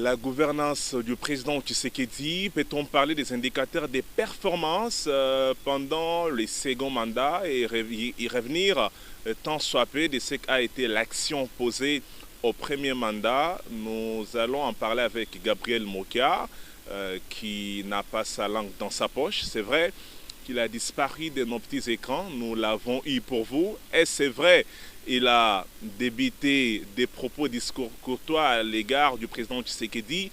La gouvernance du président Tshisekedi, peut-on parler des indicateurs des performances pendant le second mandat et y revenir tant soit peu de ce qu'a été l'action posée au premier mandat? Nous allons en parler avec Gabriel Mokia qui n'a pas sa langue dans sa poche. C'est vrai qu'il a disparu de nos petits écrans, nous l'avons eu pour vous. Et c'est vrai, il a débité des propos discours courtois à l'égard du président Tshisekedi.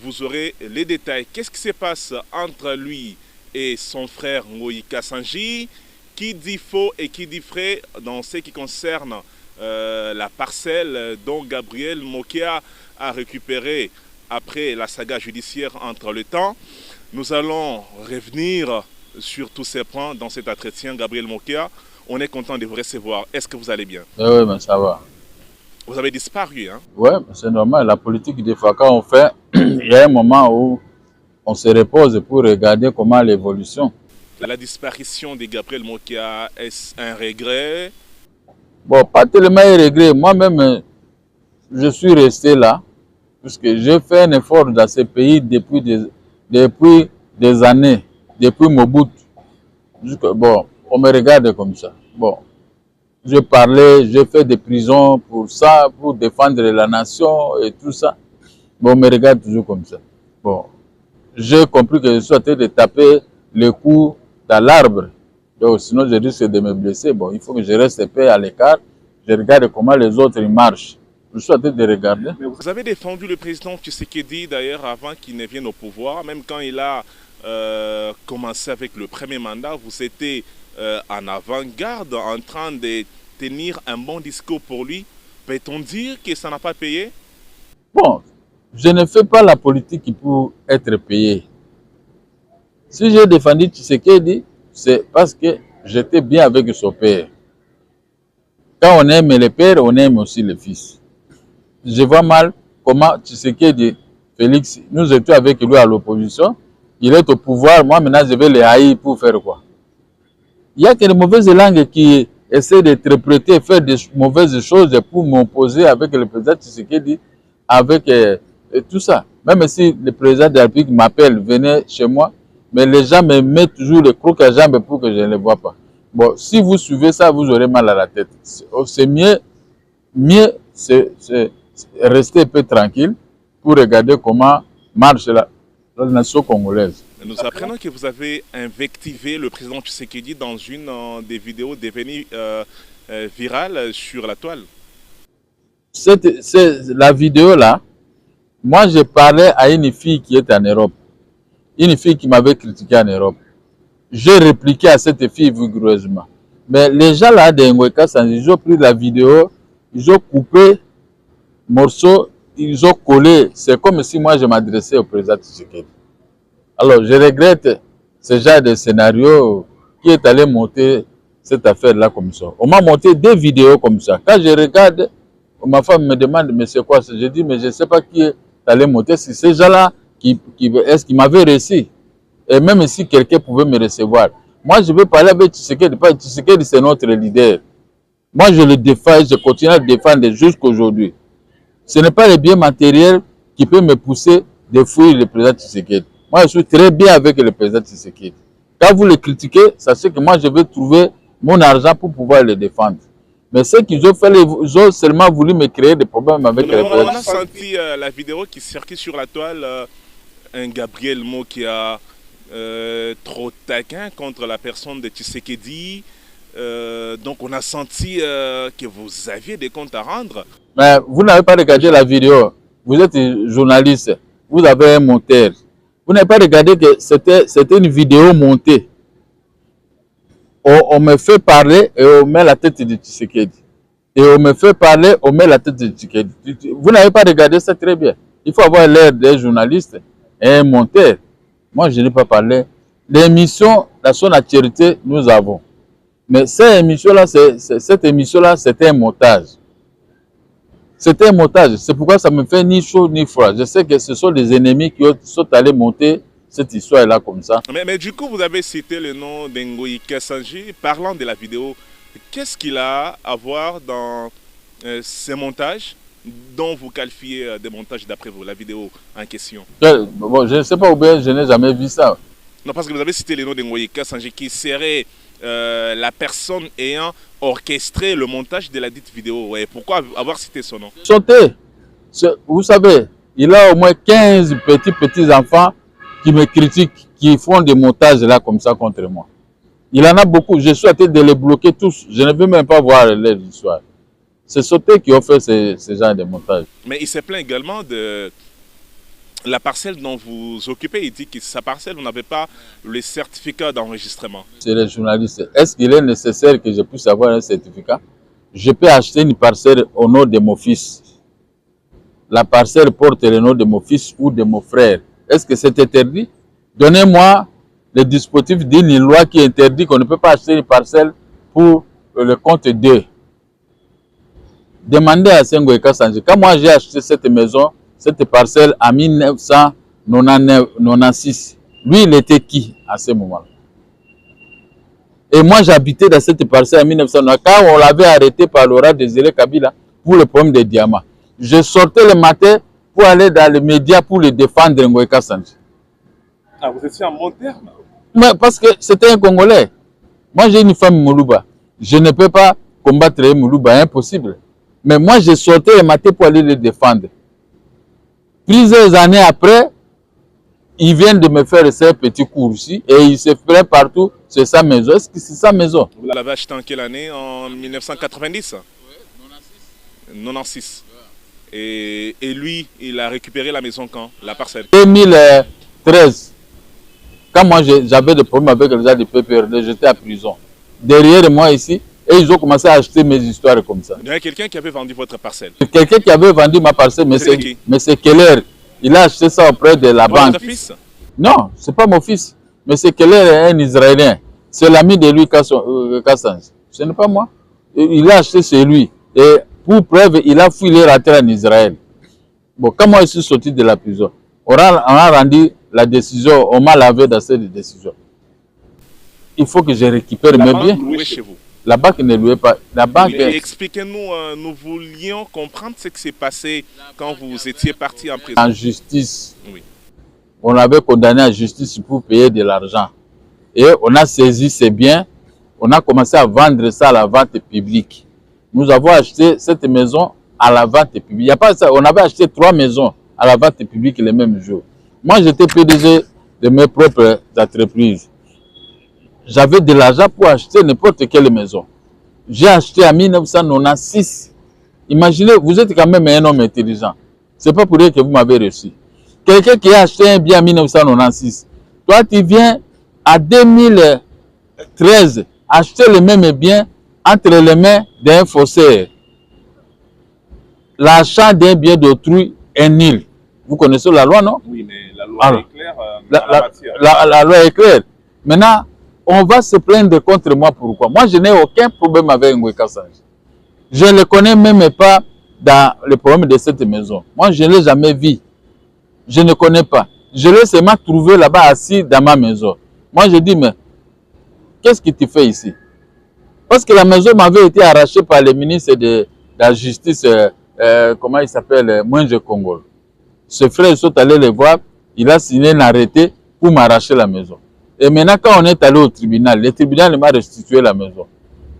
Vous aurez les détails. Qu'est-ce qui se passe entre lui et son frère Moïka Sanji? Qui dit faux et qui dit vrai dans ce qui concerne la parcelle dont Gabriel Mokia a récupéré après la saga judiciaire entre le temps? Nous allons revenir sur tous ces points dans cet entretien. Gabriel Mokia, on est content de vous recevoir. Est-ce que vous allez bien? Oui, mais ça va. Vous avez disparu, hein? Oui, c'est normal. La politique, des fois, quand on fait, il y a un moment où on se repose pour regarder comment l'évolution. La disparition de Gabriel Mokia, est-ce un regret? Bon, pas tellement un regret. Moi-même, je suis resté là, puisque j'ai fait un effort dans ce pays depuis des années, depuis Mobutu. Bon, on me regarde comme ça. Bon, je parlais, j'ai fait des prisons pour ça, pour défendre la nation et tout ça. Bon, on me regarde toujours comme ça. Bon, j'ai compris que je suis en train de taper le coup dans l'arbre. Donc, sinon, je risque de me blesser. Bon, il faut que je reste épais à l'écart. Je regarde comment les autres ils marchent. Je suis en train de regarder. Vous avez défendu le président Tshisekedi d'ailleurs avant qu'il ne vienne au pouvoir. Même quand il a commencé avec le premier mandat, vous étiez en avant-garde en train de tenir un bon discours pour lui. Peut-on dire que ça n'a pas payé? Bon, je ne fais pas la politique pour être payé. Si j'ai défendu Tshisekedi, c'est parce que j'étais bien avec son père. Quand on aime le père, on aime aussi le fils. Je vois mal comment Tshisekedi, Félix, nous étions avec lui à l'opposition. Il est au pouvoir, moi maintenant je vais le haïr pour faire quoi? Il y a que de mauvaises langues qui essaient d'interpréter, faire des mauvaises choses pour m'opposer avec le président Tshisekedi, avec tout ça. Même si le président de la République m'appelle, venez chez moi, mais les gens me mettent toujours le croc à jambe pour que je ne le vois pas. Bon, si vous suivez ça, vous aurez mal à la tête. C'est mieux c'est rester un peu tranquille pour regarder comment marche la nation congolaise. Nous apprenons que vous avez invectivé le président Tshisekedi dans une des vidéos devenues virales sur la toile. La vidéo là, moi je parlais à une fille qui est en Europe, une fille qui m'avait critiqué en Europe. J'ai répliqué à cette fille vigoureusement. Mais les gens là d'Engweka, ils ont pris la vidéo, ils ont coupé morceaux, ils ont collé. C'est comme si moi je m'adressais au président Tshisekedi. Alors je regrette ce genre de scénario qui est allé monter cette affaire-là comme ça. On m'a monté des vidéos comme ça. Quand je regarde, ma femme me demande, mais c'est quoi ça? Je dis, mais je ne sais pas qui est allé monter. C'est ces gens-là est-ce qu'ils m'avaient réussi? Et même si quelqu'un pouvait me recevoir. Moi, je veux parler avec Tshisekedi. Tshisekedi, c'est notre leader. Moi, je le défends et je continue à le défendre jusqu'à aujourd'hui. Ce n'est pas le bien matériel qui peut me pousser de fuir le président Tshisekedi. Moi, je suis très bien avec le président Tshisekedi. Quand vous le critiquez, sachez que moi, je vais trouver mon argent pour pouvoir le défendre. Mais ce qu'ils ont fait, ils ont seulement voulu me créer des problèmes avec le président. On a senti la vidéo qui circule sur la toile, un Gabriel Mokia trop taquin contre la personne de Tshisekedi. Donc on a senti que vous aviez des comptes à rendre. Mais vous n'avez pas regardé la vidéo. Vous êtes journaliste. Vous avez un monteur. Vous n'avez pas regardé que c'était une vidéo montée. On me fait parler et on met la tête de Tshisekedi. Et on me fait parler, on met la tête de Tshisekedi. Vous n'avez pas regardé ça très bien. Il faut avoir l'air d'un journaliste et un monteur. Moi, je n'ai pas parlé. L'émission, la son actualité, nous avons. Mais cette émission-là, c'était un montage. C'était un montage. C'est pourquoi ça me fait ni chaud ni froid. Je sais que ce sont des ennemis qui sont allés monter cette histoire-là comme ça. Mais du coup, vous avez cité le nom d'Engoïka Sanji. Parlant de la vidéo, qu'est-ce qu'il a à voir dans ces montages? dont vous qualifiez des montages d'après vous, la vidéo en question? Bon, je ne sais pas, ou bien je n'ai jamais vu ça. Non, parce que vous avez cité le nom de Ngoyi Kassanji qui serait la personne ayant orchestré le montage de la dite vidéo. Et pourquoi avoir cité son nom? Sauter. Vous savez, il a au moins 15 petits enfants qui me critiquent, qui font des montages là comme ça contre moi. Il en a beaucoup. Je souhaite de les bloquer tous. Je ne veux même pas voir leur histoire. C'est Sauter qui a fait ce genre de montage. Mais il se plaint également de la parcelle dont vous occupez. Il dit que sa parcelle, vous n'avez pas le certificat d'enregistrement. C'est les journalistes. Est-ce qu'il est nécessaire que je puisse avoir un certificat? Je peux acheter une parcelle au nom de mon fils. La parcelle porte le nom de mon fils ou de mon frère. Est-ce que c'est interdit? Donnez-moi le dispositif d'une loi qui interdit qu'on ne peut pas acheter une parcelle pour le compte d'eux. Demandez à Ngoyi Kassanji. Quand moi j'ai acheté cette maison, cette parcelle en 1996, lui il était qui à ce moment-là? Et moi j'habitais dans cette parcelle en 1990, quand on l'avait arrêté par Laurent Désiré Kabila pour le problème des diamants. Je sortais le matin pour aller dans les médias pour le défendre Ngoyi Kassanji. Ah, vous étiez en bon terme? Mais parce que c'était un Congolais. Moi j'ai une femme Moulouba. Je ne peux pas combattre Moulouba, impossible. Mais moi je sortais le matin pour aller le défendre. Plusieurs années après, il vient de me faire ces petits cours ici et il se fait partout, c'est sa maison. Est-ce que c'est sa maison? Vous l'avez acheté en quelle année? En 1990? Oui, 96. Et lui, il a récupéré la maison quand? La parcelle? 2013. Quand moi j'avais des problèmes avec les gens du PPRD, j'étais à prison. Derrière moi ici, et ils ont commencé à acheter mes histoires comme ça. Il y a quelqu'un qui avait vendu votre parcelle? Quelqu'un qui avait vendu ma parcelle, mais c'est Keller. Il a acheté ça auprès de la banque. Votre fils? Non, c'est pas mon fils. Mais c'est Keller est un Israélien. C'est l'ami de lui, Kassanji. Ce n'est pas moi. Il a acheté chez lui. Et pour preuve, il a fui les rater en Israël. Bon, quand moi je suis sorti de la prison, on a rendu la décision, on m'a lavé dans cette décision. Il faut que je récupère mes biens. Chez vous. La banque ne louait pas. La banque. Oui, expliquez-nous, nous voulions comprendre ce qui s'est passé quand vous étiez parti en prison. En justice. Oui. On l'avait condamné en justice pour payer de l'argent. Et on a saisi ces biens. On a commencé à vendre ça à la vente publique. Nous avons acheté cette maison à la vente publique. Il y a pas ça. On avait acheté 3 maisons à la vente publique le même jour. Moi, j'étais PDG de mes propres entreprises. J'avais de l'argent pour acheter n'importe quelle maison. J'ai acheté en 1996. Imaginez, vous êtes quand même un homme intelligent. Ce n'est pas pour dire que vous m'avez reçu. Quelqu'un qui a acheté un bien en 1996. Toi, tu viens à 2013 acheter le même bien entre les mains d'un faussaire. L'achat d'un bien d'autrui est nul. Vous connaissez la loi, non? Oui, mais la loi est claire la loi est claire. Maintenant, on va se plaindre contre moi. Pourquoi? Moi, je n'ai aucun problème avec Ngoyi Kassanji. Je ne le connais même pas dans le problème de cette maison. Moi, je ne l'ai jamais vu. Je ne connais pas. Je l'ai seulement trouvé là-bas assis dans ma maison. Moi, je dis, mais qu'est-ce que tu fais ici? Parce que la maison m'avait été arrachée par le ministre de la Justice, comment il s'appelle, Moïse Congo. Ses frères sont allés le voir, il a signé un arrêté pour m'arracher la maison. Et maintenant, quand on est allé au tribunal, le tribunal m'a restitué la maison.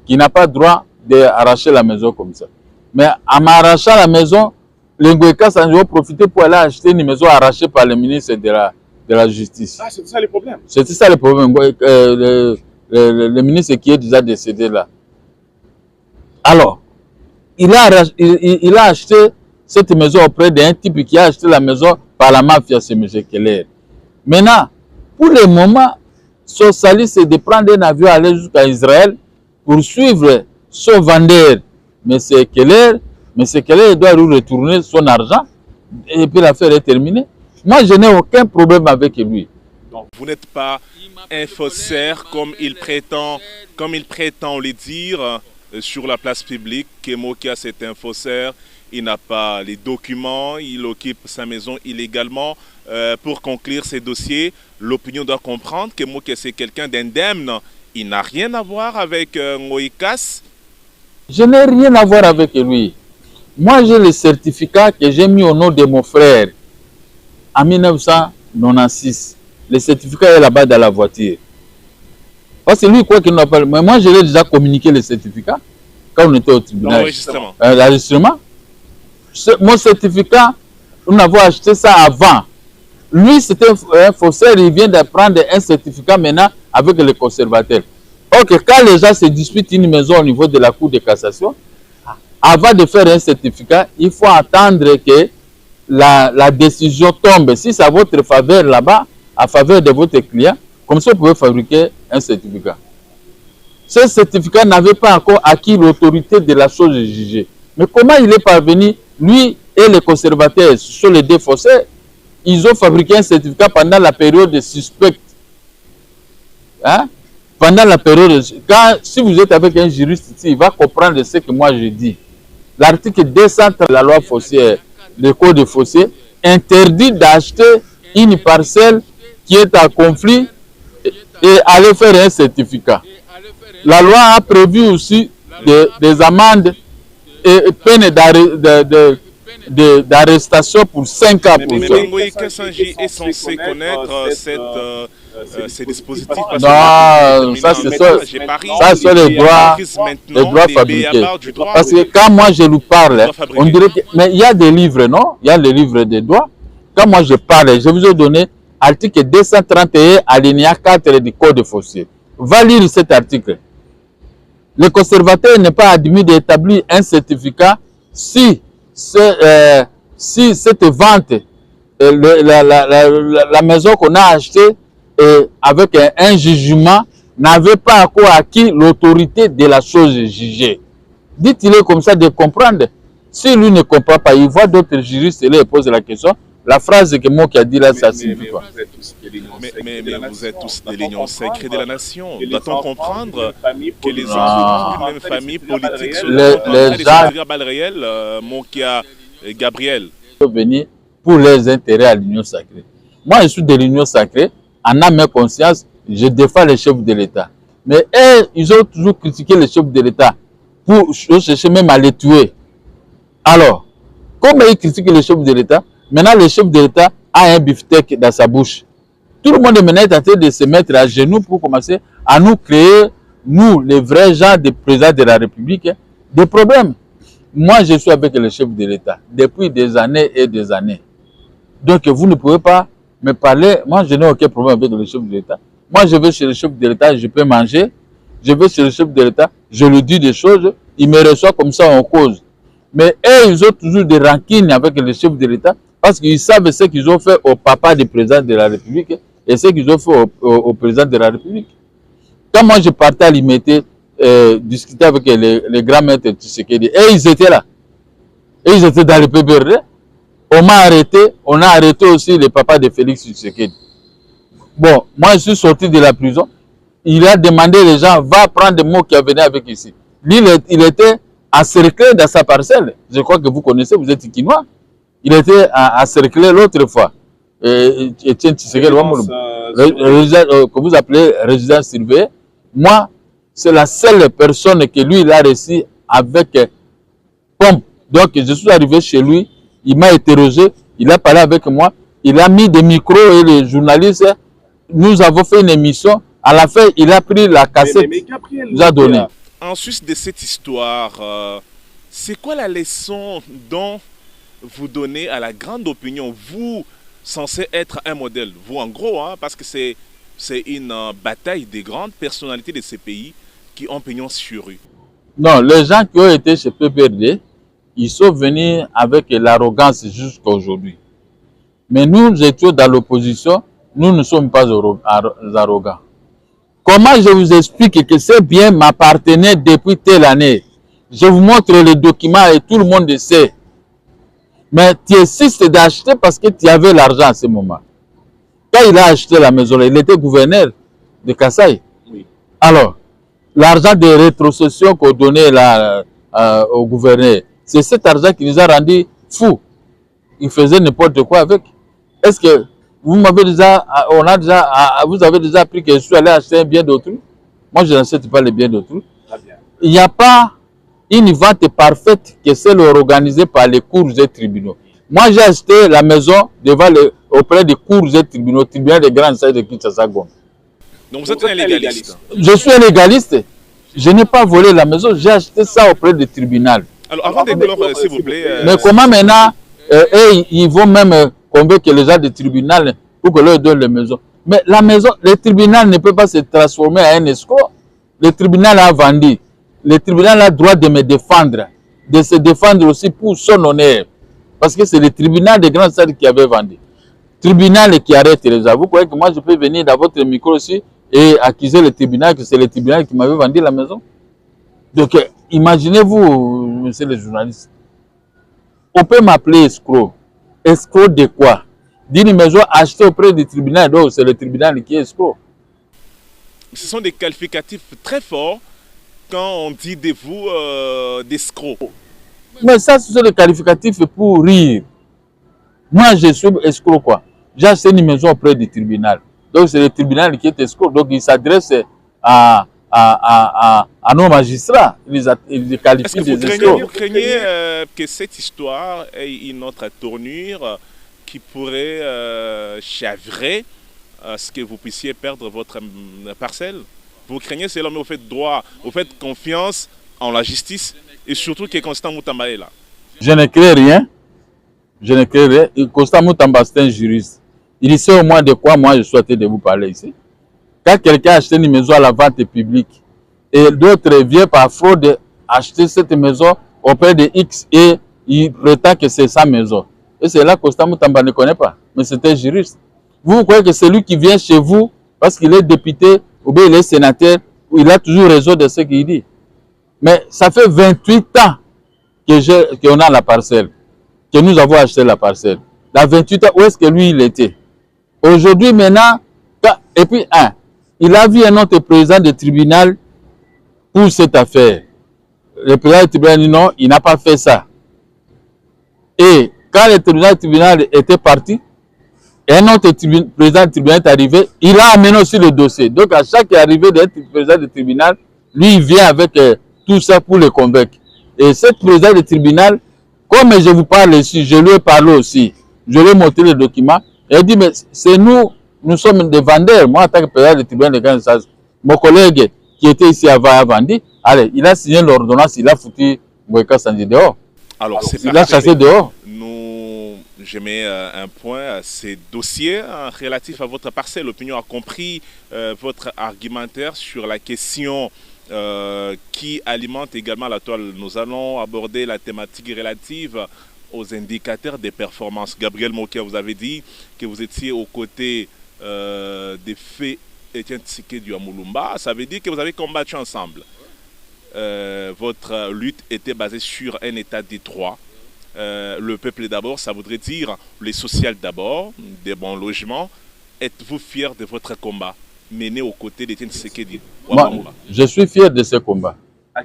Qui n'a pas droit d'arracher la maison comme ça. Mais en m'arrachant la maison, les Ngoyi Kassanji ont profité pour aller acheter une maison arrachée par le ministre de la Justice. Ah, c'est ça le problème? C'était ça le problème. Le ministre qui est déjà décédé là. Alors, il a acheté cette maison auprès d'un type qui a acheté la maison par la mafia, c'est M. Keller. Maintenant, pour le moment, son salut, c'est de prendre un avion, aller jusqu'à Israël pour suivre son vendeur, M. Keller. M. Keller doit lui retourner son argent et puis l'affaire est terminée. Moi, je n'ai aucun problème avec lui. Donc, vous n'êtes pas un faussaire comme il prétend le dire sur la place publique. Kemokia, c'est un faussaire. Il n'a pas les documents, il occupe sa maison illégalement. Pour conclure ces dossiers, l'opinion doit comprendre que Kemokia, c'est quelqu'un d'indemne. Il n'a rien à voir avec Ngoyi Kass. Je n'ai rien à voir avec lui. Moi, j'ai le certificat que j'ai mis au nom de mon frère en 1996. Le certificat est là-bas dans la voiture. Parce que lui, quoi qu'il n'a pas... Mais moi, je l'ai déjà communiqué le certificat quand on était au tribunal. L'enregistrement. L'enregistrement. Mon certificat, nous avons acheté ça avant. Lui, c'était un faussaire, il vient de prendre un certificat maintenant avec les conservateurs. Ok, quand les gens se disputent une maison au niveau de la Cour de cassation, avant de faire un certificat, il faut attendre que la décision tombe. Si c'est à votre faveur là-bas, à faveur de votre client, comme ça vous pouvez fabriquer un certificat. Ce certificat n'avait pas encore acquis l'autorité de la chose jugée. Mais comment il est parvenu, lui et les conservateurs, sur les deux faussaires, ils ont fabriqué un certificat pendant la période de suspect. Hein? Pendant la période, si vous êtes avec un juriste ici, il va comprendre ce que moi je dis. L'article 230 de la loi foncière, le code foncier, interdit d'acheter une parcelle qui est en conflit et aller faire un certificat. La loi a prévu aussi des amendes et peines d'arrestation pour 5 ans. Mais Ngoï Kassanji est censé connaître ces dispositifs. Non, ça c'est les droits fabriqués. Parce que quand moi je lui parle, on dirait que... Mais il y a des livres, non? Il y a les livres des droits. Quand moi je parle, je vous ai donné article 231 alinéa 4 du Code foncier. Va lire cet article. Le conservateur n'est pas admis d'établir un certificat si cette vente, la maison qu'on a achetée avec un jugement n'avait pas encore acquis l'autorité de la chose jugée. Dites-il comme ça de comprendre. Si lui ne comprend pas, il voit d'autres juristes et lui pose la question. La phrase que moi qui a dit là, ça signifie quoi? Mais vous êtes tous des lignons sacrés de la nation. Doit-on comprendre que les enfants d'une même famille politique sont des balles réelles, Monkia et Gabriel sont venus pour les intérêts à l'union sacrée. Moi, je suis de l'union sacrée, en âme et conscience, je défends les chefs de l'État. Mais eux, ils ont toujours critiqué les chefs de l'État pour chercher même à les tuer. Alors, comme ils critiquent les chefs de l'État, maintenant, le chef de l'État a un beefsteak dans sa bouche. Tout le monde est maintenant en train de se mettre à genoux pour commencer à nous créer, nous, les vrais gens des présidents de la République, des problèmes. Moi, je suis avec le chef de l'État depuis des années et des années. Donc, vous ne pouvez pas me parler. Moi, je n'ai aucun problème avec le chef de l'État. Moi, je vais chez le chef de l'État, je peux manger. Je vais chez le chef de l'État, je lui dis des choses, il me reçoit comme ça en cause. Mais eux, ils ont toujours des rancines avec le chef de l'État. Parce qu'ils savent ce qu'ils ont fait au papa du président de la République et ce qu'ils ont fait au président de la République. Quand moi je partais à l'IMT discuter avec les grands maîtres Tshisekedi, et ils étaient là. Et ils étaient dans le PBRD. On m'a arrêté, on a arrêté aussi le papa de Félix Tshisekedi. Bon, moi je suis sorti de la prison. Il a demandé aux gens, va prendre des mots qui venaient avec ici. Lui, il était encerclé dans sa parcelle. Je crois que vous connaissez, vous êtes Kinois. Il était encerclé l'autre fois. Etienne Tshisekedi, que vous appelez résident surveillé. Moi, c'est la seule personne que lui, il a réussi avec pompe. Donc, je suis arrivé chez lui, il m'a interrogé, il a parlé avec moi, il a mis des micros et les journalistes, nous avons fait une émission. À la fin, il a pris la cassette, il nous a donné. En sus de cette histoire, c'est quoi la leçon dont vous donnez à la grande opinion, vous censé être un modèle, vous en gros, hein, parce que c'est une bataille des grandes personnalités de ces pays qui ont pignon sur rue. Non, les gens qui ont été chez PPRD, ils sont venus avec l'arrogance jusqu'à aujourd'hui. Mais nous étions dans l'opposition, nous ne sommes pas arrogants. Comment je vous explique que ce bien m'appartenait depuis telle année? Je vous montre les documents et tout le monde le sait. Mais tu insistes d'acheter parce que tu avais l'argent à ce moment. Quand il a acheté la maison, il était gouverneur de Kasaï. Oui. Alors, l'argent de rétrocession qu'on donnait là, au gouverneur, c'est cet argent qui nous a rendu fous. Il faisait n'importe quoi avec. Est-ce que vous m'avez déjà, vous avez déjà appris que je suis allé acheter un bien d'autrui? Moi, je n'achète pas les biens d'autrui. Il n'y a pas une vente parfaite que celle organisée par les cours et tribunaux. Moi, j'ai acheté la maison auprès des cours et tribunaux, tribunal de grande instance de Kinshasa. Donc vous êtes un légaliste. Je suis un légaliste. Je n'ai pas volé la maison, j'ai acheté ça auprès du tribunal. Alors, avant d'éclore, s'il vous plaît... Mais comment maintenant, ils vont même convaincre les gens du tribunal pour que leur donne les maisons. Mais la maison, le tribunal ne peut pas se transformer en un escroc. Le tribunal a vendu. Le tribunal a le droit de me défendre, de se défendre aussi pour son honneur. Parce que c'est le tribunal de grande instance qui avait vendu. Tribunal qui arrête les gens. Vous croyez que moi je peux venir dans votre micro aussi et accuser le tribunal que c'est le tribunal qui m'avait vendu la maison? Donc, imaginez-vous, monsieur le journaliste, on peut m'appeler escroc. Escroc de quoi? D'une maison achetée auprès du tribunal, donc c'est le tribunal qui est escroc. Ce sont des qualificatifs très forts quand on dit de vous d'escroc. Mais ça, ce sont des qualificatifs pour rire. Moi, je suis escroc, quoi. J'ai acheté une maison auprès du tribunal. Donc, c'est le tribunal qui est escroc. Donc, il s'adresse à nos magistrats. Ils qualifient des escrocs. Vous craignez que cette histoire ait une autre tournure qui pourrait chavrer ce que vous puissiez perdre votre parcelle? Vous craignez cela, mais vous faites droit, vous faites confiance en la justice et surtout que Constant Moutamba est là. Je ne crains rien. Je ne crains rien. Et Constant Moutamba, c'est un juriste. Il sait au moins de quoi moi je souhaitais de vous parler ici. Quand quelqu'un a acheté une maison à la vente publique et d'autres viennent par fraude acheter cette maison auprès de X et il prétend que c'est sa maison. Et c'est là que Constant Moutamba ne connaît pas. Mais c'est un juriste. Vous croyez que c'est lui qui vient chez vous parce qu'il est député ou bien il est sénateur, il a toujours raison de ce qu'il dit. Mais ça fait 28 ans qu'on a la parcelle, que nous avons acheté la parcelle. Dans 28 ans, où est-ce que lui il était? Aujourd'hui, maintenant, et puis, il a vu un autre président du tribunal pour cette affaire. Le président du tribunal dit non, il n'a pas fait ça. Et quand le tribunal était parti, un autre président du tribunal est arrivé, il a amené aussi le dossier. Donc, à chaque arrivée d'être président du tribunal, lui, il vient avec tout ça pour le convaincre. Et ce président du tribunal, comme je vous parle ici, je lui ai parlé aussi. Je lui ai montré le document. Et il dit, mais c'est nous sommes des vendeurs. Moi, en tant que président du tribunal de grande instance, mon collègue qui était ici avant a vendu. Allez, il a signé l'ordonnance, il a foutu Boyka Sandi dehors. Alors, il a chassé dehors. Je mets un point à ces dossiers relatifs à votre parcelle. L'opinion a compris votre argumentaire sur la question qui alimente également la toile. Nous allons aborder la thématique relative aux indicateurs des performances. Gabriel Mokia, vous avez dit que vous étiez aux côtés des faits Etienne Tshisekedi à Moulumba. Ça veut dire que vous avez combattu ensemble. Votre lutte était basée sur un état de droit. Le peuple d'abord, ça voudrait dire les social d'abord, des bons logements. Êtes-vous fier de votre combat mené aux côtés d'Etienne Tshisekedi? Moi, je suis fier de ce combat.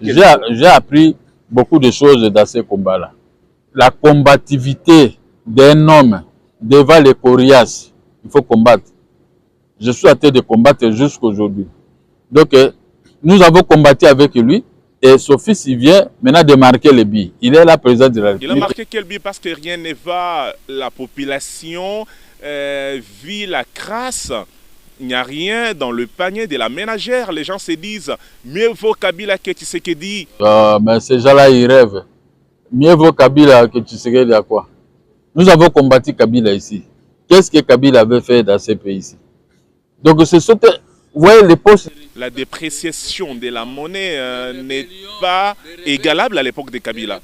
J'ai appris beaucoup de choses dans ce combat-là. La combativité d'un homme devant les coriaces, il faut combattre. Je suis en train de combattre jusqu'à aujourd'hui. Donc, nous avons combattu avec lui. Et son fils, il vient maintenant de marquer le billet. Il est là, président de la République. Il a marqué quel billet? Parce que rien ne va. La population vit la crasse. Il n'y a rien dans le panier de la ménagère. Les gens se disent, mieux vaut Kabila que Tshisekedi. Mais ces gens-là, ils rêvent. Mieux vaut Kabila que Tshisekedi à quoi? Nous avons combattu Kabila ici. Qu'est-ce que Kabila avait fait dans ce pays-ci? Donc, c'est ce que... Vous voyez les postes. La dépréciation de la monnaie n'est pas égalable à l'époque de Kabila.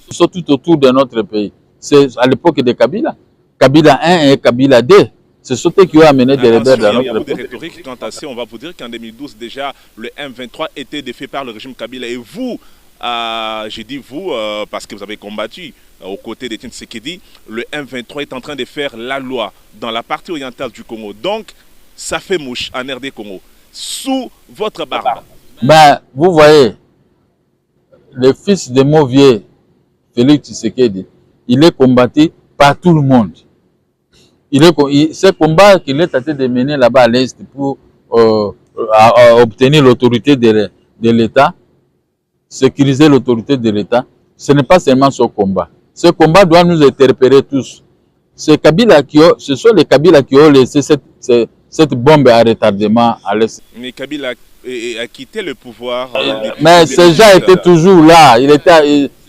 Ils sont tout autour de notre pays. C'est à l'époque de Kabila. Kabila 1 et Kabila 2. C'est ce qui ont amené des rebelles dans notre pays. Il y a beaucoup de rhétorique quant à ça. On va vous dire qu'en 2012, déjà, le M23 était défait par le régime Kabila. Et vous, j'ai dit vous, parce que vous avez combattu aux côtés d'Etienne Tshisekedi, le M23 est en train de faire la loi dans la partie orientale du Congo. Donc, ça fait mouche en RD Congo. Sous votre barbe. Ben, vous voyez, le fils de Mauvier, Félix Tshisekedi, il est combattu par tout le monde. Ce combat qu'il est en train de mener là-bas à l'Est pour obtenir l'autorité de l'État, sécuriser l'autorité de l'État, ce n'est pas seulement son combat. Ce combat doit nous interpeller tous. Ce sont les Kabila qui ont laissé cette bombe à retardement à l'est. Mais Kabila a quitté le pouvoir. Mais ces gens étaient toujours là.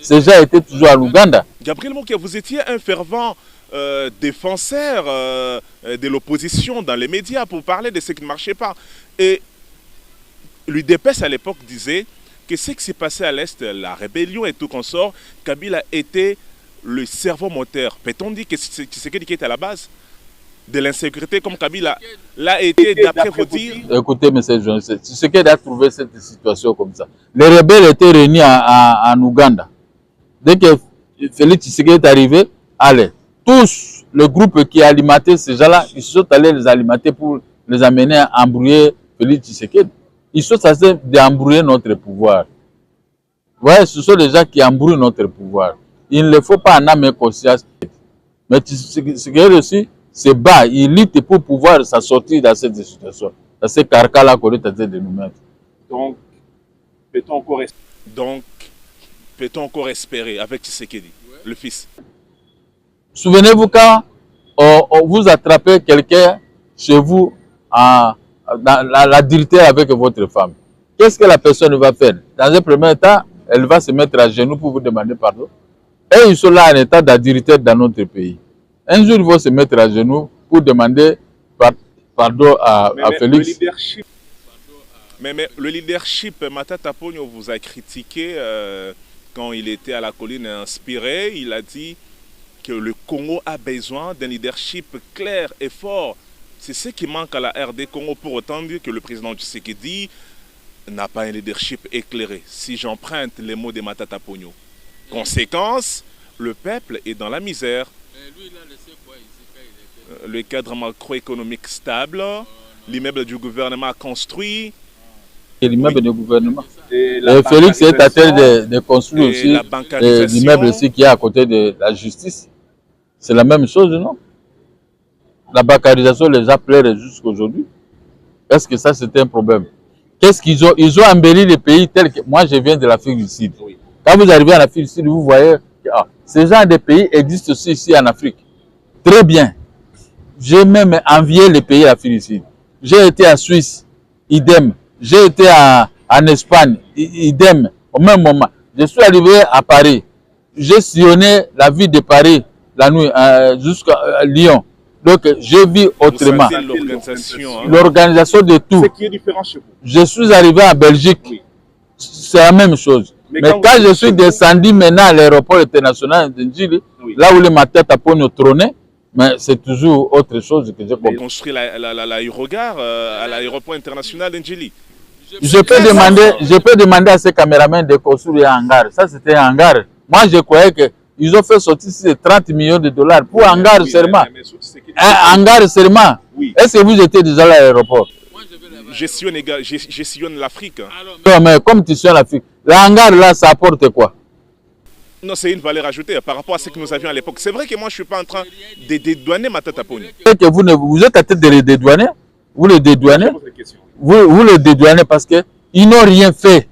Ces gens étaient toujours à l'Ouganda. Gabriel Mokia, vous étiez un fervent défenseur de l'opposition dans les médias pour parler de ce qui ne marchait pas. Et l'UDPS à l'époque disait que ce qui s'est passé à l'Est, la rébellion et tout consort, Kabila était le cerveau moteur. Peut-on dire que c'est ce qui était à la base de l'insécurité comme Kabila l'a été d'après vos dires? Écoutez, M. journaliste, Tshisekedi a trouvé cette situation comme ça. Les rebelles étaient réunis en Ouganda. Dès que Félix Tshisekedi est arrivé, allez, tous le groupe qui alimentait ces gens-là, ils sont allés les alimenter pour les amener à embrouiller Félix Tshisekedi. Ils sont censés d'embrouiller notre pouvoir. Ouais, ce sont les gens qui embrouillent notre pouvoir. Il ne faut pas en âme et conscience. Mais Tshisekedi aussi se bat, il lutte pour pouvoir s'en sortir dans cette situation, dans ce carcan-là qu'on est en train de nous mettre. Donc, peut-on encore espérer avec Tshisekedi, le fils? Souvenez-vous quand vous attrapez quelqu'un chez vous dans l'adultère avec votre femme. Qu'est-ce que la personne va faire? Dans un premier temps, elle va se mettre à genoux pour vous demander pardon. Et ils sont là en état d'adultère dans notre pays. Un jour, ils vont se mettre à genoux pour demander pardon à Félix. Mais le leadership, Matata Ponyo vous a critiqué quand il était à la colline inspirée. Il a dit que le Congo a besoin d'un leadership clair et fort. C'est ce qui manque à la RD Congo, pour autant dire que le président Tshisekedi n'a pas un leadership éclairé. Si j'emprunte les mots de Matata Ponyo. Conséquence, le peuple est dans la misère. Le cadre macroéconomique stable, l'immeuble du gouvernement construit. L'immeuble du gouvernement. Félix est en train de construire aussi l'immeuble ici qui est à côté de la justice. C'est la même chose, non? La bancarisation les a pleuré jusqu'aujourd'hui. Est-ce que ça, c'est un problème? Qu'est-ce qu'ils ont? Ils ont embelli les pays tels que... Moi, je viens de l'Afrique du Sud. Oui. Quand vous arrivez en Afrique du Sud, vous voyez que ces genres de pays existent aussi ici en Afrique. Très bien. J'ai même envié les pays d'Afrique du Sud. J'ai été en Suisse, idem. J'ai été en Espagne, idem. Au même moment. Je suis arrivé à Paris. J'ai sillonné la ville de Paris la nuit jusqu'à Lyon. Donc, je vis autrement. L'organisation de tout. Ce qui est différent chez vous. Je suis arrivé en Belgique. Oui. C'est la même chose. Mais quand je suis descendu maintenant à l'aéroport international de Ndjili, oui, là où les Matata Ponyo trônaient, mais c'est toujours autre chose que j'ai compris. Construit l'aérogare à l'aéroport international d'Ndjili. Je peux demander à ces caméramans de construire un hangar. Ça, c'était un hangar. Moi, je croyais qu'ils ont fait sortir 30 millions de dollars pour un hangar seulement. Un hangar seulement. Oui. Est-ce que vous étiez déjà à l'aéroport? Je sillonne l'Afrique. Non, mais comme tu sillonnes l'Afrique, le hangar là, ça apporte quoi? Non, c'est une valeur ajoutée par rapport à ce que nous avions à l'époque. C'est vrai que moi, je ne suis pas en train de dédouaner Matata Ponyo. Vous êtes à tête de les dédouaner? Vous les dédouanez? Vous les dédouanez parce qu'ils n'ont rien fait.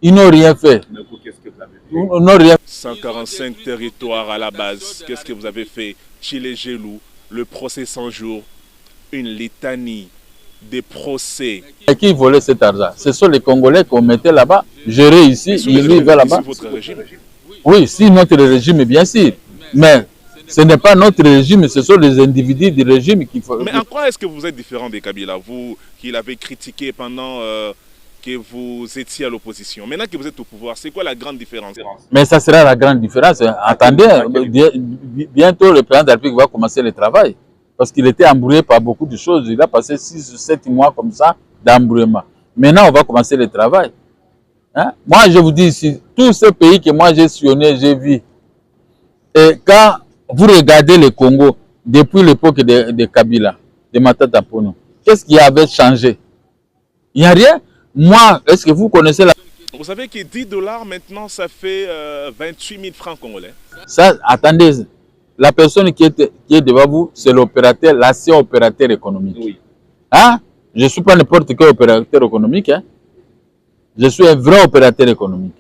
Ils n'ont rien fait. Mais pour qu'est-ce que vous avez fait? 145 territoires à la base. Qu'est-ce que vous avez fait? Chile Gelou, le procès 100 jours, une litanie des procès. Et qui volait cet argent? Ce sont les Congolais qu'on mettait là-bas, gérés ici, ils vivaient là-bas. Votre régime? Oui, si notre régime, bien sûr. Mais ce n'est pas notre régime, ce sont les individus du régime qui font. Mais en quoi est-ce que vous êtes différent de Kabila, vous qui l'avez critiqué pendant que vous étiez à l'opposition? Maintenant que vous êtes au pouvoir, c'est quoi la grande différence? Mais ça sera la grande différence. Attendez, bientôt le président de la République va commencer le travail. Parce qu'il était embrouillé par beaucoup de choses. Il a passé 6 ou 7 mois comme ça d'embrouillement. Maintenant, on va commencer le travail. Hein? Moi, je vous dis ici, tous ces pays que moi j'ai sillonné, j'ai vu. Et quand vous regardez le Congo, depuis l'époque de Kabila, de Matata Ponyo, qu'est-ce qui avait changé? Il n'y a rien. Moi, est-ce que vous connaissez la... Vous savez que 10 $ maintenant, ça fait 28 000 francs congolais. Ça, attendez. La personne qui est devant vous, c'est l'opérateur, l'ancien opérateur économique. Oui. Hein? Je ne suis pas n'importe quel opérateur économique. Hein? Je suis un vrai opérateur économique.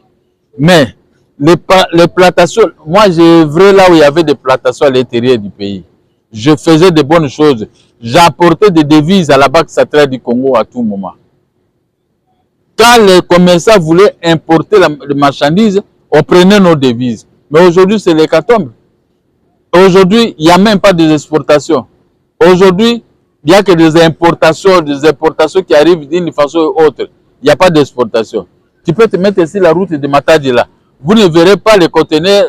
Mais les plantations, moi j'ai œuvré là où il y avait des plantations à l'intérieur du pays. Je faisais de bonnes choses. J'apportais des devises à la Banque centrale du Congo à tout moment. Quand les commerçants voulaient importer les marchandises, on prenait nos devises. Mais aujourd'hui, c'est l'hécatombe. Aujourd'hui, il n'y a même pas des exportations. Aujourd'hui, il n'y a que des importations qui arrivent d'une façon ou autre. Il n'y a pas d'exportation. Tu peux te mettre ici la route de Matadi là. Vous ne verrez pas les conteneurs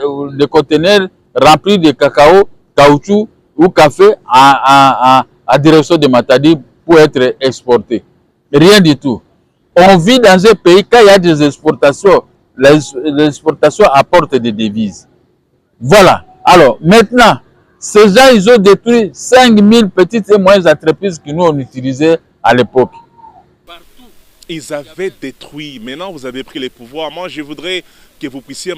remplis de cacao, caoutchouc ou café à direction de Matadi pour être exportés. Rien du tout. On vit dans un pays, quand il y a des exportations, les exportations apportent des devises. Voilà. Alors, maintenant, ces gens, ils ont détruit 5000 petites et moyennes entreprises que nous, on utilisait à l'époque. Ils avaient détruit. Maintenant, vous avez pris les pouvoirs. Moi, je voudrais que vous puissiez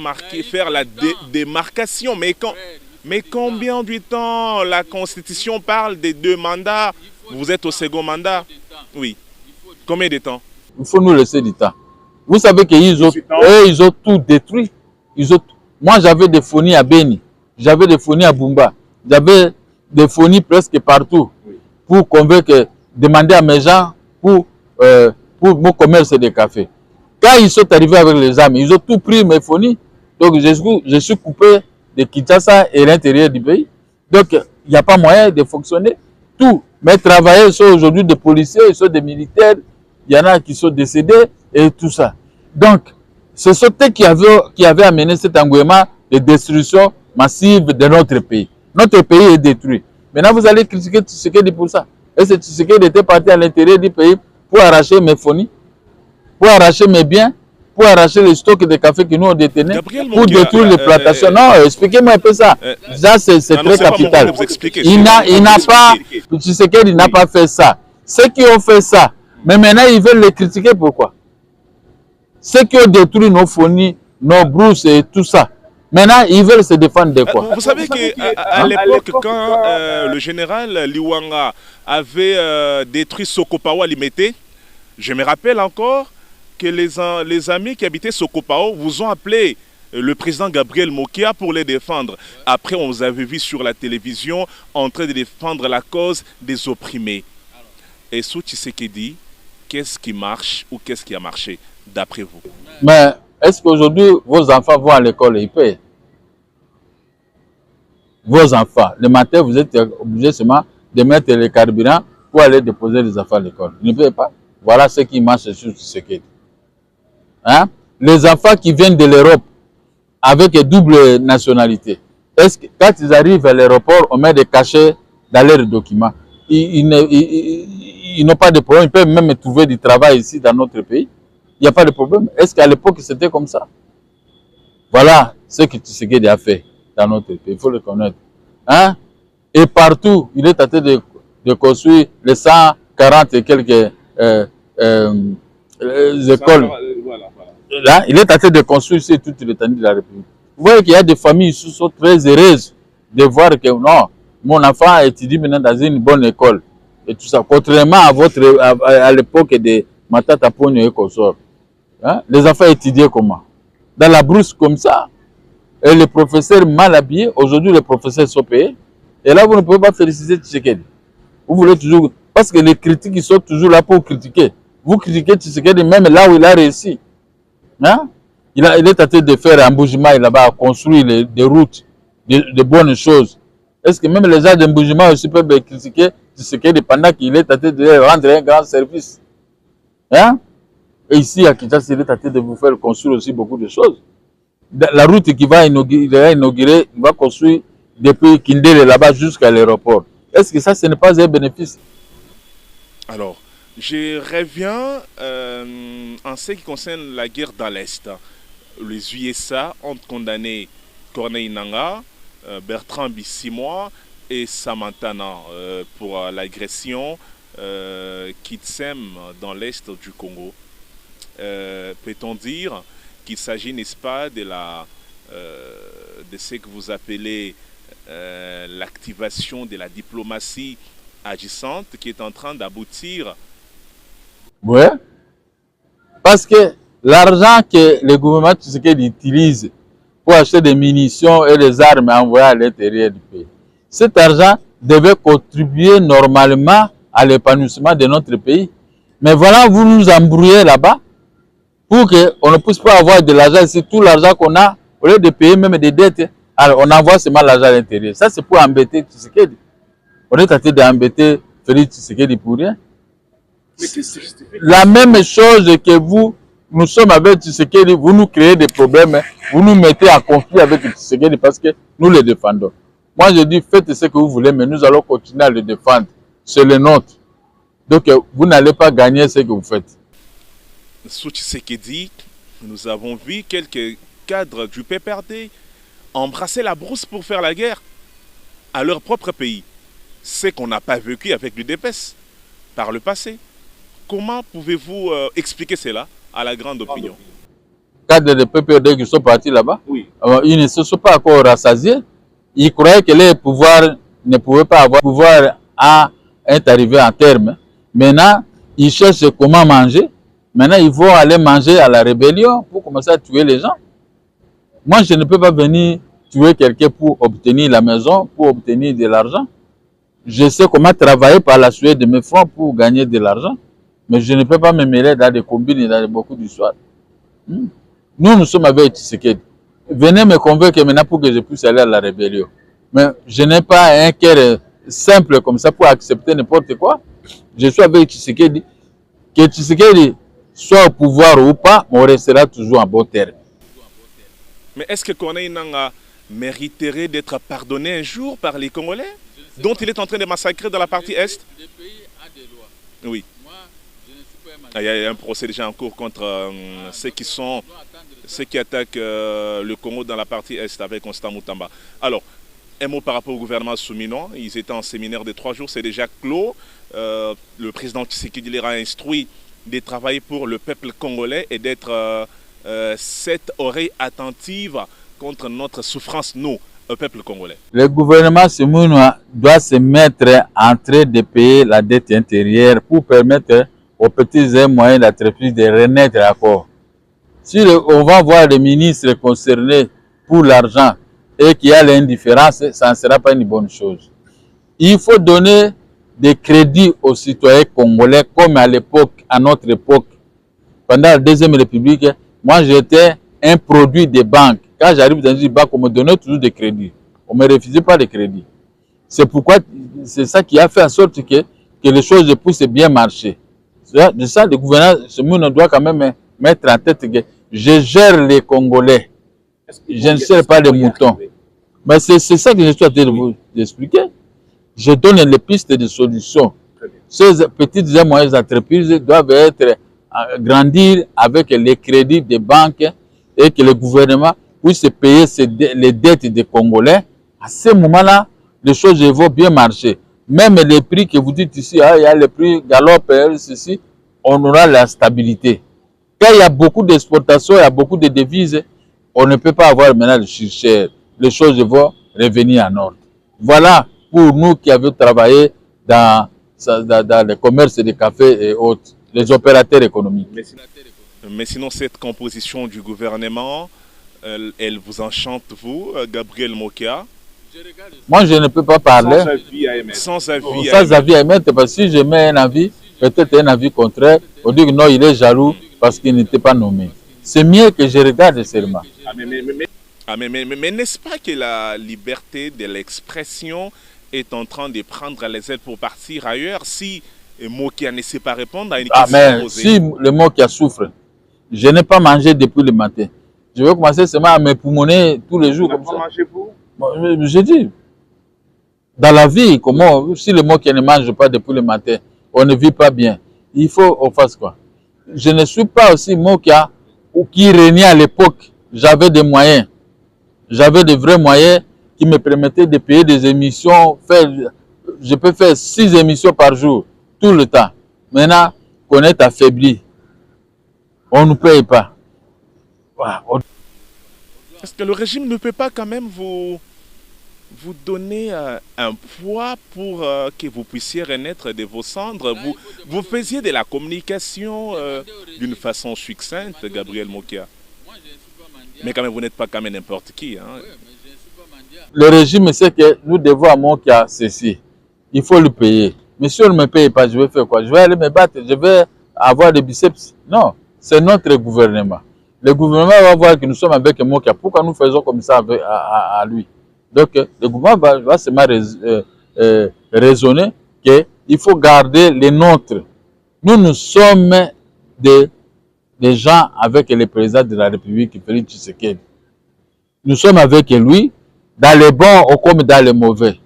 faire la démarcation. Mais combien de temps? La Constitution parle des 2 mandats. Vous êtes au second mandat. Oui. Combien de temps? Il faut nous laisser du temps. Vous savez qu'ils ont tout détruit. Moi, j'avais des phonies à Beni. J'avais des phonies à Bumba. J'avais des phonies presque partout pour convaincre, demander à mes gens pour mon commerce de café. Quand ils sont arrivés avec les armes, ils ont tout pris mes phonies. Donc, je suis coupé de Kinshasa et l'intérieur du pays. Donc, il n'y a pas moyen de fonctionner. Tout. Mes travailleurs sont aujourd'hui des policiers, ils sont des militaires. Il y en a qui sont décédés et tout ça. Donc, c'est ce qui avait amené cet engouement de destruction massive de notre pays. Notre pays est détruit. Maintenant, vous allez critiquer Tshisekedi pour ça. Et c'est Tshisekedi était parti à l'intérieur du pays pour arracher mes phonies, pour arracher mes biens, pour arracher les stocks de café que nous on détenait, pour détruire les plantations. Non, expliquez-moi un peu ça. Ça, c'est très capital. Il n'a pas, Tshisekedi n'a pas fait ça. Ceux qui ont fait ça, mais maintenant ils veulent les critiquer, pourquoi? Ceux qui ont détruit nos phonies, nos brousses et tout ça, maintenant ils veulent se défendre de quoi? Vous savez qu'à l'époque, quand le général Liwanga avait détruit Sokopao à Limete, je me rappelle encore que les amis qui habitaient Sokopao vous ont appelé le président Gabriel Mokia pour les défendre. Après, on vous avait vu sur la télévision en train de défendre la cause des opprimés. Et sous Tshisekedi, qu'est-ce qui marche ou qu'est-ce qui a marché d'après vous? Mais est-ce qu'aujourd'hui, vos enfants vont à l'école et ils paient? Vos enfants, le matin, vous êtes obligé seulement de mettre le carburant pour aller déposer les enfants à l'école. Ils ne payent pas. Voilà ce qui marche sur Tshisekedi. Hein? Les enfants qui viennent de l'Europe avec double nationalité, est-ce que quand ils arrivent à l'aéroport, on met des cachets dans leurs documents? Ils n'ont pas de problème, ils peuvent même trouver du travail ici dans notre pays. Il n'y a pas de problème. Est-ce qu'à l'époque c'était comme ça? Voilà ce que Tshisekedi a fait dans notre pays, il faut le connaître. Hein? Et partout, il est en train de construire les 140 et quelques écoles. Là, il est en train de construire sur toute l'étendue de la République. Vous voyez qu'il y a des familles qui sont très heureuses de voir que non, mon enfant étudie maintenant dans une bonne école. Et tout ça. Contrairement à l'époque de Matata Pogno et consort. Hein? Les enfants étudiaient comment? Dans la brousse comme ça. Et les professeurs mal habillés. Aujourd'hui, les professeurs sont payés. Et là, vous ne pouvez pas féliciter Tshisekedi. Vous voulez toujours... Parce que les critiques, ils sont toujours là pour critiquer. Vous critiquez Tshisekedi même là où il a réussi. Hein? Il est en train de faire un bougement là-bas, construire des routes, de bonnes choses. Est-ce que même les gens d'un bougement aussi peuvent critiquer Tshisekedi pendant qu'il est en train de rendre un grand service? Hein? Et ici, à Kinshasa, il est en train de vous faire construire aussi beaucoup de choses. La route qui va inaugurer, il va construire depuis Kindele là-bas jusqu'à l'aéroport. Est-ce que ça, ce n'est pas un bénéfice? Alors, je reviens en ce qui concerne la guerre dans l'Est. Les USA ont condamné Corneille Nangaa, Bertrand Bisimwa et Samantana pour l'agression Kitsem dans l'Est du Congo. Peut-on dire qu'il s'agit, n'est-ce pas, de ce que vous appelez l'activation de la diplomatie agissante qui est en train d'aboutir? Oui. Parce que L'argent que le gouvernement Tshisekedi utilise pour acheter des munitions et des armes envoyées à l'intérieur du pays, cet argent devait contribuer normalement à l'épanouissement de notre pays. Mais voilà, vous nous embrouillez là-bas pour qu'on ne puisse pas avoir de l'argent ici. Tout l'argent qu'on a, au lieu de payer même des dettes, alors on envoie seulement l'argent à l'intérieur. Ça, c'est pour embêter Tshisekedi. On est tenté d'embêter Félix Tshisekedi pour rien. La même chose que vous, nous sommes avec Tshisekedi, vous nous créez des problèmes, vous nous mettez en conflit avec Tshisekedi parce que nous le défendons. Moi, je dis, faites ce que vous voulez, mais nous allons continuer à le défendre. C'est le nôtre. Donc, vous n'allez pas gagner ce que vous faites. Sous Tshisekedi, nous avons vu quelques cadres du PPRD embrasser la brousse pour faire la guerre à leur propre pays. Ce qu'on n'a pas vécu avec l'UDPS par le passé. Comment pouvez-vous expliquer cela à la grande opinion? Cadres de PPRD qui sont partis là-bas, oui. Ils ne se sont pas encore rassasiés. Ils croyaient que les pouvoirs ne pouvaient pas avoir pouvoir à être arrivé en terme. Maintenant, ils cherchent comment manger. Maintenant, ils vont aller manger à la rébellion pour commencer à tuer les gens. Moi, je ne peux pas venir tuer quelqu'un pour obtenir la maison, pour obtenir de l'argent. Je sais comment travailler par la suite de mes fonds pour gagner de l'argent. Mais je ne peux pas me mêler dans des combines et dans beaucoup d'histoires. Nous sommes avec Tshisekedi. Venez me convaincre maintenant pour que je puisse aller à la rébellion. Mais je n'ai pas un cœur simple comme ça pour accepter n'importe quoi. Je suis avec Tshisekedi. Que Tshisekedi soit au pouvoir ou pas, on restera toujours en bon terme. Mais est-ce que Corneille Nangaa mériterait d'être pardonné un jour par les Congolais, dont il est en train de massacrer dans la partie Est? Le pays a des lois. Oui. Moi, je ne suis pas il y a un procès déjà en cours contre ceux qui attaquent le Congo dans la partie Est avec Constant Moutamba. Alors, un mot par rapport au gouvernement Soumino. Ils étaient en séminaire de 3 jours, c'est déjà clos. Le président Tshisekedi leur a instruit de travailler pour le peuple congolais et d'être cette oreille attentive contre notre souffrance, nous, au peuple congolais. Le gouvernement Soumino doit se mettre en train de payer la dette intérieure pour permettre aux petits et moyens d'entreprise de renaître encore. Si on va voir les ministres concernés pour l'argent et qu'il y a l'indifférence, ça ne sera pas une bonne chose. Il faut donner des crédits aux citoyens congolais comme à l'époque, à notre époque. Pendant la Deuxième République, moi j'étais un produit des banques. Quand j'arrive dans une banque, on me donnait toujours des crédits. On ne me refusait pas de crédits. C'est pourquoi, c'est ça qui a fait en sorte que les choses puissent bien marcher. De ça, le gouvernement doit quand même mettre en tête que je gère les Congolais. Je ne gère pas les moutons. Mais c'est ça que je suis en train de vous expliquer. Je donne les pistes de solutions. Ces petites et moyennes entreprises doivent grandir avec les crédits des banques et que le gouvernement puisse payer les dettes des Congolais. À ce moment-là, les choses vont bien marcher. Même les prix que vous dites ici, il y a les prix galopent, ceci, on aura la stabilité. Quand il y a beaucoup d'exportations, il y a beaucoup de devises, on ne peut pas avoir maintenant le cher. Les choses vont revenir en ordre. Voilà pour nous qui avons travaillé dans le commerce des cafés et autres, les opérateurs économiques. Mais sinon, cette composition du gouvernement, elle vous enchante, vous, Gabriel Mokia? Moi, je ne peux pas parler sans avis à émettre, parce que si je mets un avis, peut-être un avis contraire, on dit que non, il est jaloux parce qu'il n'était pas nommé. C'est mieux que je regarde seulement. Mais n'est-ce pas que la liberté de l'expression est en train de prendre les ailes pour partir ailleurs si Mokia ne sait pas répondre à une question posée? Si le Mokia souffre, je n'ai pas mangé depuis le matin. Je vais commencer seulement à me poumonner tous les jours comme ça. Je dis, dans la vie, comment, si le Mokia ne mange pas depuis le matin, on ne vit pas bien. Il faut qu'on fasse quoi? Je ne suis pas aussi Mokia qui régnait à l'époque. J'avais des moyens. J'avais de vrais moyens qui me permettaient de payer des émissions. Je peux faire 6 émissions par jour, tout le temps. Maintenant, qu'on est affaibli, on ne paye pas. Est-ce que le régime ne peut pas quand même vous donnez un poids pour que vous puissiez renaître de vos cendres. Vous faisiez de la communication d'une façon succincte, Gabriel Mokia. Mais quand même, vous n'êtes pas quand même n'importe qui. Hein. Le régime sait que nous devons à Mokia ceci. Il faut le payer. Mais si on ne me paye pas, je vais faire quoi? Je vais aller me battre, je vais avoir des biceps. Non, c'est notre gouvernement. Le gouvernement va voir que nous sommes avec Mokia. Pourquoi nous faisons comme ça à lui? Donc, le gouvernement va seulement raisonner qu'il faut garder les nôtres. Nous sommes des gens avec le président de la République, Félix Tshisekedi. Nous sommes avec lui, dans les bons comme dans les mauvais.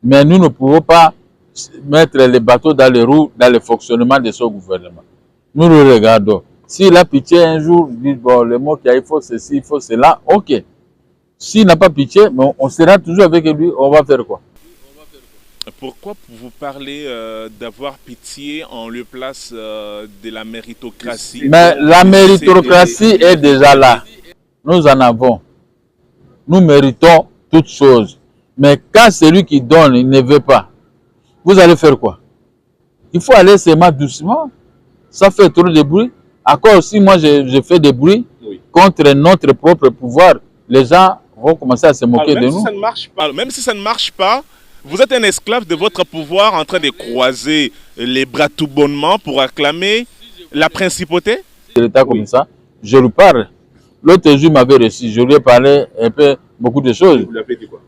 Mais nous ne pouvons pas mettre les bateaux dans les roues, dans le fonctionnement de ce gouvernement. Nous le regardons. S'il a pitié un jour, il dit, bon, le mot qu'il faut ceci, il faut cela, ok. S'il n'a pas pitié, mais on sera toujours avec lui, on va faire quoi? Pourquoi vous parlez d'avoir pitié en lieu place de la méritocratie? Mais la méritocratie est déjà là. Nous en avons. Nous méritons toutes choses. Mais quand celui qui donne, il ne veut pas, vous allez faire quoi? Il faut aller seulement doucement. Ça fait trop de bruit. Encore si moi je fais des bruits contre notre propre pouvoir, les gens vont commencer à se moquer de nous. Si ça ne marche pas, même si ça ne marche pas, vous êtes un esclave de votre pouvoir en train de croiser les bras tout bonnement pour acclamer la principauté? L'État comme ça, je lui parle. L'autre jour, il m'avait reçu, je lui ai parlé un peu, beaucoup de choses. Vous l'avez dit quoi?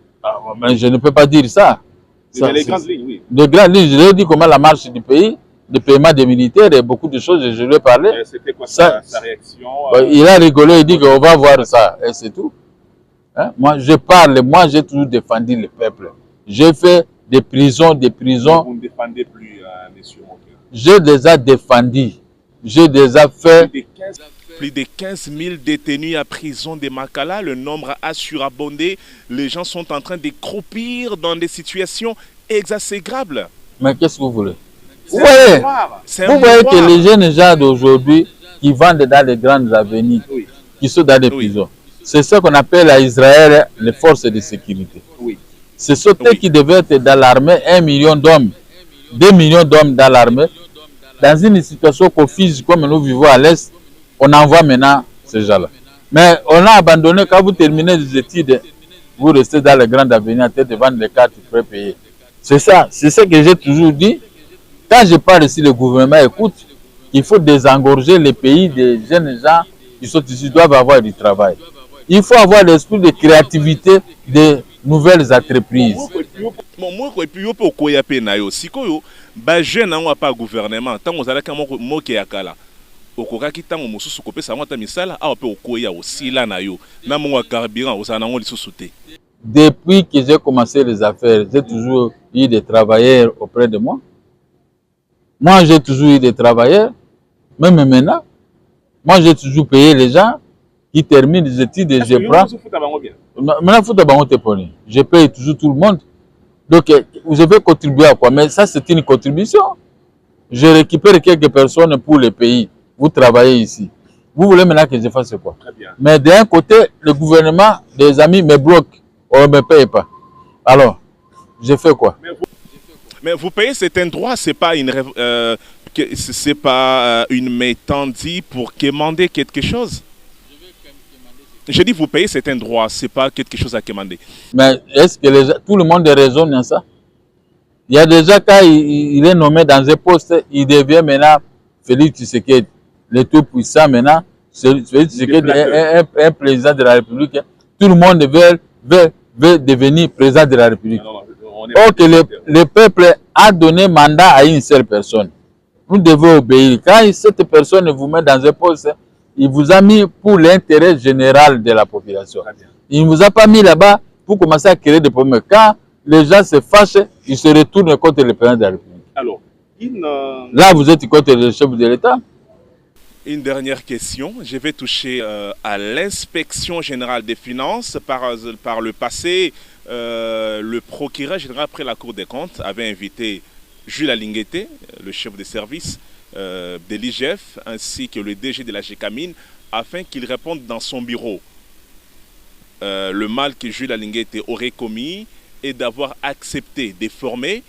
Mais je ne peux pas dire ça. Les grandes lignes, oui. Les grandes lignes, je lui ai dit comment la marche du pays, le paiement des militaires et beaucoup de choses, je lui ai parlé. C'était quoi sa réaction? Il a rigolé, il dit qu'on va voir ça, et c'est tout. Hein? Moi, je parle, moi j'ai toujours défendu le peuple. J'ai fait des prisons, des prisons. Vous ne défendez plus, monsieur Mokia. J'ai déjà défendu. J'ai déjà fait. Plus de 15 000 détenus à prison de Makala. Le nombre a surabondé. Les gens sont en train de croupir dans des situations exacerbables. Mais qu'est-ce que vous voulez? Vous voyez que les jeunes gens d'aujourd'hui qui vendent dans les grandes avenues, qui sont dans des prisons, c'est ce qu'on appelle à Israël les forces de sécurité. C'est ce qui devait être dans l'armée, 1 million d'hommes, 2 millions d'hommes dans l'armée. Dans une situation confuse comme nous vivons à l'Est, on envoie maintenant ces gens-là. Mais on a abandonné, quand vous terminez les études, vous restez dans les grandes avenues à tête de vendre les cartes pour payer. C'est ça, c'est ce que j'ai toujours dit. Quand je parle ici, le gouvernement écoute, il faut désengorger les pays des jeunes gens qui sont ici, doivent avoir du travail. Il faut avoir l'esprit de créativité des nouvelles entreprises. Gouvernement, depuis que j'ai commencé les affaires, j'ai toujours eu des travailleurs auprès de moi. Moi, j'ai toujours eu des travailleurs, même maintenant. Moi, j'ai toujours payé les gens qui terminent les études et je prends. Maintenant, je paye toujours tout le monde. Donc, je vais contribuer à quoi? Mais ça, c'est une contribution. Je récupère quelques personnes pour le pays. Vous travaillez ici. Vous voulez maintenant que je fasse quoi? Mais d'un côté, le gouvernement, des amis me bloquent. On ne me paye pas. Alors, je fais quoi? Mais vous payez, c'est un droit, c'est pas une métendie pour quémander quelque chose. Je dis vous payez, c'est un droit, c'est pas quelque chose à quémander. Mais est-ce que tout le monde raisonne dans ça? Il y a déjà quand il est nommé dans un poste, il devient maintenant Félix Tshisekedi, le tout puissant maintenant. Félix Tshisekedi est un président de la République. Tout le monde veut devenir président de la République. Or que le peuple a donné mandat à une seule personne. Vous devez obéir. Quand cette personne vous met dans un poste, il vous a mis pour l'intérêt général de la population. Il ne vous a pas mis là-bas pour commencer à créer des problèmes. Quand les gens se fâchent, ils se retournent contre le président de la République. Alors, là, vous êtes contre le chef de l'État. Une dernière question. Je vais toucher à l'inspection générale des finances. Par le passé, le procureur général après la Cour des comptes avait invité Jules Alinguete, le chef de service de l'IGF, ainsi que le DG de la GECAMINE, afin qu'ils répondent dans son bureau le mal que Jules Alinguete aurait commis est d'avoir accepté de former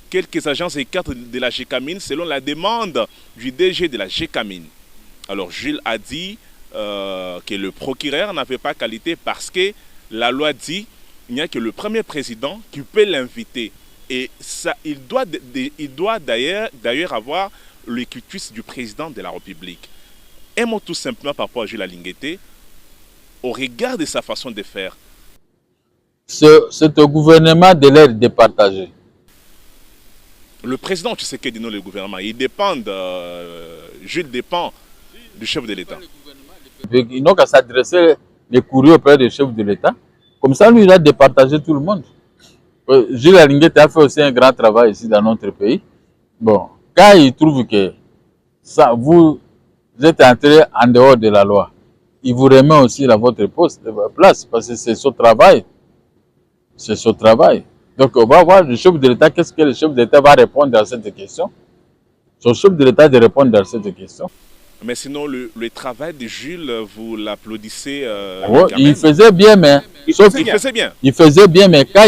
quelques agences et cadres de la GECAMIN selon la demande du DG de la GECAMIN. Alors Jules a dit que le procureur n'avait pas qualité parce que la loi dit qu'il n'y a que le premier président qui peut l'inviter. Et ça, il doit d'ailleurs avoir le quitus du président de la République. Un mot tout simplement par rapport à Jules Alinguete, au regard de sa façon de faire. C'est au gouvernement de l'aide départagée. Le président, tu sais que dit non, le gouvernement, il dépend Jules dépend du chef de l'État. Ils n'ont qu'à s'adresser les courriers auprès du chef de l'État. Comme ça, lui, il a départagé tout le monde. Jules Alinguete a fait aussi un grand travail ici dans notre pays. Bon, quand il trouve que ça, vous êtes entré en dehors de la loi, il vous remet aussi à votre poste, à votre place, parce que c'est son travail. C'est son travail. Donc, on va voir le chef de l'État, qu'est-ce que le chef de l'État va répondre à cette question. C'est au chef de l'État de répondre à cette question. Mais sinon, le travail de Jules, vous l'applaudissez il faisait bien, mais... Il faisait bien. Il faisait bien, mais quand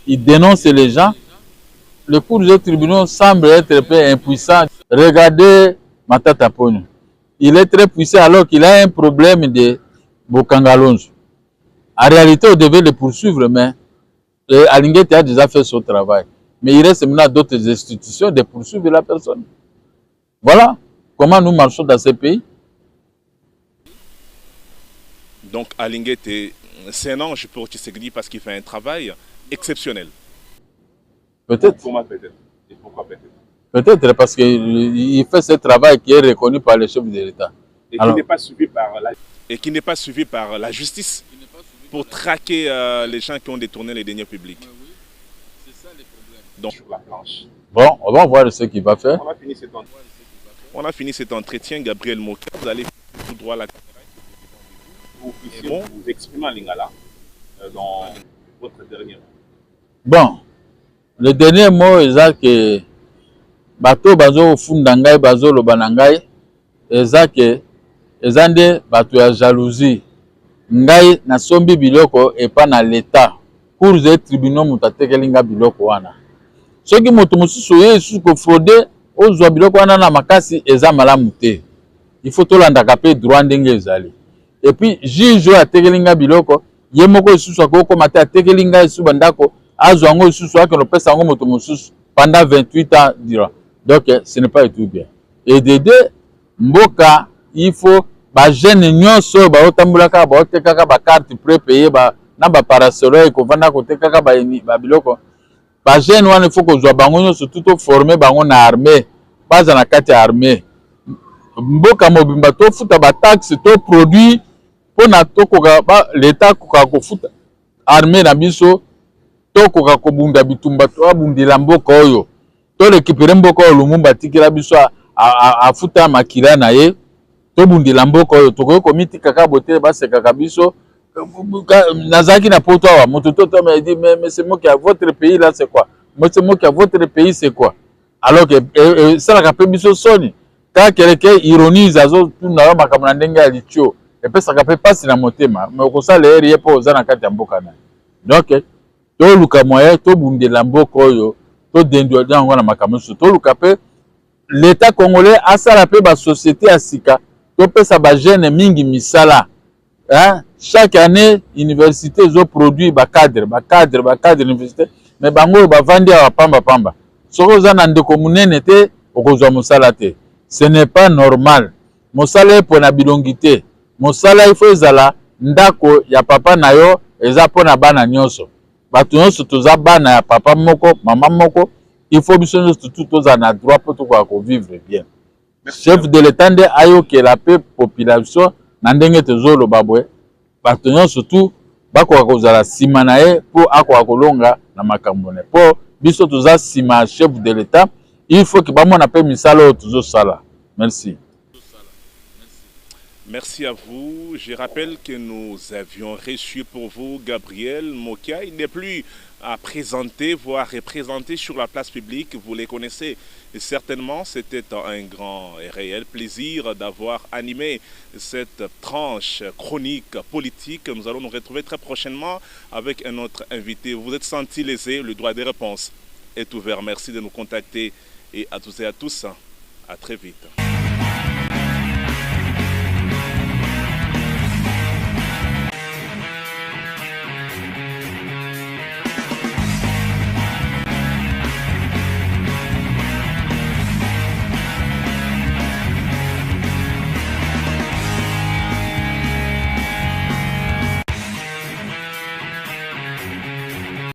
il dénonce les gens, le cours des tribunaux semble être un peu impuissant. Regardez Matata Ponyo. Il est très puissant alors qu'il a un problème de Bokangalonge. En réalité, on devait le poursuivre, mais Alinguete a déjà fait son travail. Mais il reste maintenant d'autres institutions de poursuivre la personne. Voilà comment nous marchons dans ces pays. Donc Alinguete, c'est un ange pour Tshisekedi parce qu'il fait un travail exceptionnel. Peut-être. Comment peut-être? Et pourquoi peut-être? Peut-être parce qu'il fait ce travail qui est reconnu par le chef de l'État. Et qui n'est pas suivi par la justice pour traquer les gens qui ont détourné les deniers publics. C'est ça le problème. Donc, sur la planche. Bon, on va voir ce qu'il va faire. On a fini cet entretien. Gabriel Mokia, vous allez tout droit à la caméra. Vous puissiez vous exprimer en lingala dans votre dernier mot. Bon, le dernier mot est que bato bazo fundangai bazo lobanangai ezake ezande bato ya jalousie ngai na sombi biloko epa na l'État pour les tribunaux mutatekelinga biloko wana soki moto mosusu ye su ko frauder ozwa biloko wana na makasi eza malamu te il faut tolandaka pe droit ndenge ezali et puis juge atekelinga biloko ye moko susu akokoma te atekelinga esu bandako azwa ngo susu akelo pesa ngo moto mosusu pendant 28 ans durant. Donc, ce n'est pas du tout bien. Et de deux, mboka, il faut ba jeune nyonso ba otambulaka ba otekaka ba carte prépayée ba na ba parasolo ko vanda ko tekaka ba biloko. Ba jeune wana il faut ko zwa bango nyonso tout former bango na armée. Baza na kati ya armée. Mboka mobimba to futa ba taxe to produit pona to ko ba l'État ko futa armée na biso to ko bunda bitumba to abundila mboka oyo. To récupérer mboka oyo Lumumba tikela biso afuta makila na ye to bundila mboka oyo to ko mitika bote basekaka biso nazaki na poto awa moto to me dit mais c'est moi qui a votre pays là c'est quoi? Moi c'est moi qui a votre pays c'est quoi? Alors que ça la kapé biso soni quand quelqu'un ironise azo tuna makambo na ndenge ya licho et puis ça kapé passe na motema mais ko sala eri po za na kati ya mboka na. Donc to luka moyen to bundila mboka oyo to dendo dango na makamusu to lukape l'État congolais a sala pe ba société à sika to pesa ba jeune mingi misala hein chaque année université zo produit ba cadre université mais bango ba vandi a pamba soko za na ndeko munene te okozwa musala te ce n'est pas normal musala po na bilongité musala il faut ezala ndako ya papa na yo eza pona bana nyonso. Bato nyonso toza bana ya papa moko mama moko il faut biso nyonso tout na droit pour to vivre bien. Chef de l'État nde ayoke la paix population na ndenge tezolo babwe bato nyonso tout bakoka kozala sima na ye po akoka kolonga na makambo ne po biso toza sima chef de l'État il faut que bamona pe misala oyo tozosala. Merci. Merci à vous. Je rappelle que nous avions reçu pour vous Gabriel Mokia. Il n'est plus à présenter, voire représenter sur la place publique. Vous les connaissez et certainement. C'était un grand et réel plaisir d'avoir animé cette tranche chronique politique. Nous allons nous retrouver très prochainement avec un autre invité. Vous êtes senti lésé, le droit des réponses est ouvert. Merci de nous contacter et à tous et à tous, à très vite.